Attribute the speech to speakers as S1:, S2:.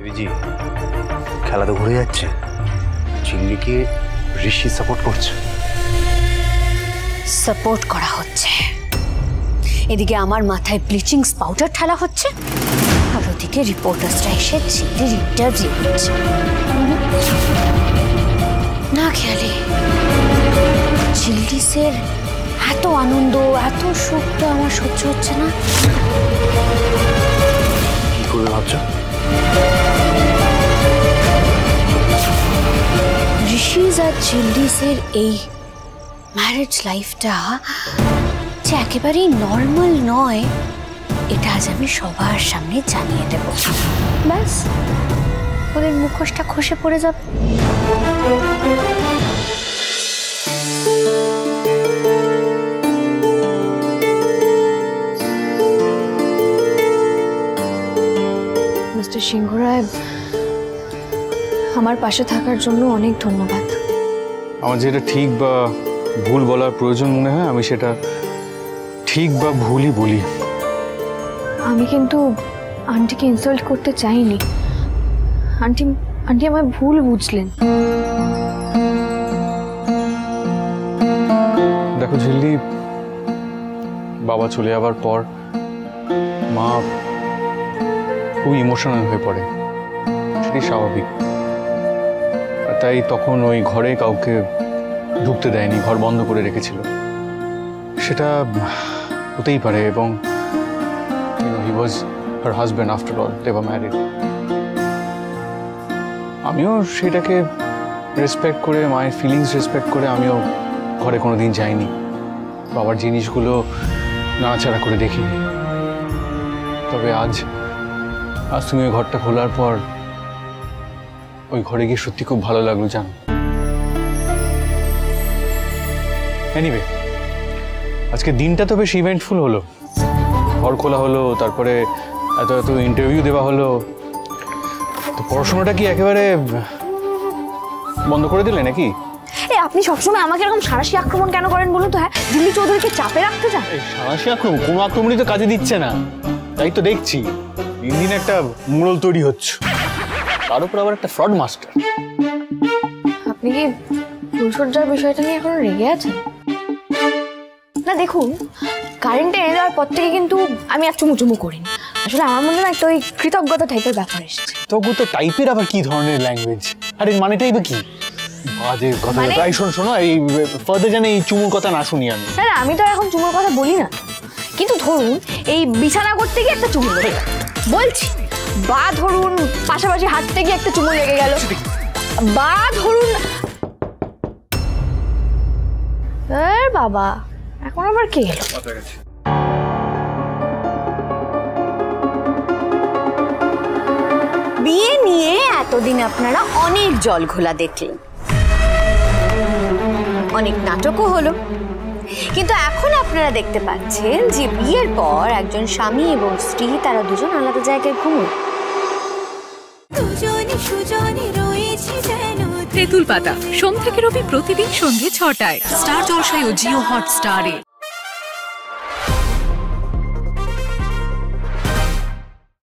S1: দেবীজি খেলা তো ঘুরে যাচ্ছে, চিংড়িকে ঋষি সাপোর্ট করছে।
S2: সাপোর্ট করা হচ্ছে, এদিকে আমার মাথায় ব্লিচিং পাউডার ঢালা হচ্ছে, আর ওদিকে রিপোর্টার্সরা এসে চিংড়ির ইন্টারভিউ নিচ্ছে। না খেয়ালি চিলডিসের এত আনন্দ, এত সুখ তো আমার সহ্য হচ্ছে না।
S1: কি করবে ভাবছো?
S2: ঋষিজ আর চিলডিসের এই ম্যারেজ লাইফটা যে একেবারেই নর্মাল নয়, এটা আজ আমি সবার সামনে জানিয়ে দেব। ব্যাস ওদের মুখোশটা খসে পড়ে যাবে। মিস্টার সিংহ রায়, আমার পাশে থাকার জন্য অনেক ধন্যবাদ।
S3: আমার যেটা ঠিক বা ভুল বলার প্রয়োজন মনে হয় আমি সেটা ঠিক বা ভুলই বলি।
S4: আমি কিন্তু আন্টিকে ইনসাল্ট করতে চাইনি। আন্টি আন্টি আমায় ভুল বুঝলেন।
S3: দেখো ঝিল্লি, বাবা চলে যাওয়ার পর মা খুব ইমোশনাল হয়ে পড়ে, সেটাই স্বাভাবিক। তাই তখন ওই ঘরে কাউকে ঢুকতে দেয়নি, ঘর বন্ধ করে রেখেছিল। সেটা হতেই পারে, এবং he was her husband after all, they were married. আমিও সেটাকে রেসপেক্ট করে, মায়ের ফিলিংস রেসপেক্ট করে আমিও ঘরে কোনোদিন যাইনি, বাবার জিনিসগুলো নাড়াচাড়া করে দেখিনি। তবে আজ তুমি ওই ঘরটা খোলার পর ওই ঘরে গিয়ে সত্যি খুব ভালো লাগলো, জানো। এনিওয়ে, আজকে দিনটা তো বেশ ইভেন্টফুল হলো। ঘর খোলা হলো, তারপরে এত এত ইন্টারভিউ দেওয়া হলো। তো পড়াশোনাটা কি একেবারে বন্ধ করে দিলে নাকি?
S4: আপনি সবসময় আমাকে এরকম সাঁড়াশি আক্রমণ কেন করেন বলুন তো? হ্যাঁ, দিল্লি চৌধুরীকে চাপে রাখতে চান?
S3: সাঁড়াশি আক্রমণ? কোনো আক্রমণই তো কাজে দিচ্ছে না, তাই তো দেখছি দিন দিন একটা মোড়ল তৈরি হচ্ছে, তার উপর আবার একটা ফ্রড মাস্টার।
S4: আপনি কি ফুলসজ্জার বিষয়টা নিয়ে এখনো রেগে আছেন? না দেখুন, কারেন্টে এনে দেওয়ার পর থেকে কিন্তু আমি আর চুমুচুমু করিনি। আসলে আমার মনে হয় একটা ওই কৃতজ্ঞতা টাইপের ব্যাপার এসেছে।
S3: কৃতজ্ঞতা টাইপের আবার কি ধরনের ল্যাঙ্গুয়েজ? আর এর মানেটাই বা কি? বাজে কথা। তাই শোনো, এই ফার্দার জানে এই চুমুর কথা না শুনি আমি।
S4: না, আমি তো এখন চুমুর কথা বলি না, কিন্তু ধরুন এই বিছানা করতে গিয়ে একটা চুমু লেগে গেল বলছি, বা ধরুন পাশাপাশি হাঁটতে গিয়ে একটা চুমু লেগে গেল, বা ধরুন বাবা এখন আবার কে গেল?
S2: বিয়ে নিয়ে এতদিন আপনারা অনেক জল ঘোলা দেখলেন, অনেক নাটকও হলো, কিন্তু এখন আপনারা দেখতে পাচ্ছেন যে বিয়ের পর একজন স্বামী এবং স্ত্রী তারা দুজন আলাদা জায়গায় ঘুমোন।
S5: তেঁতুল পাতা সোম থেকে রবি প্রতিদিন সন্ধ্যে ৬টায় স্টার জলসায় ও জিও হটস্টারে।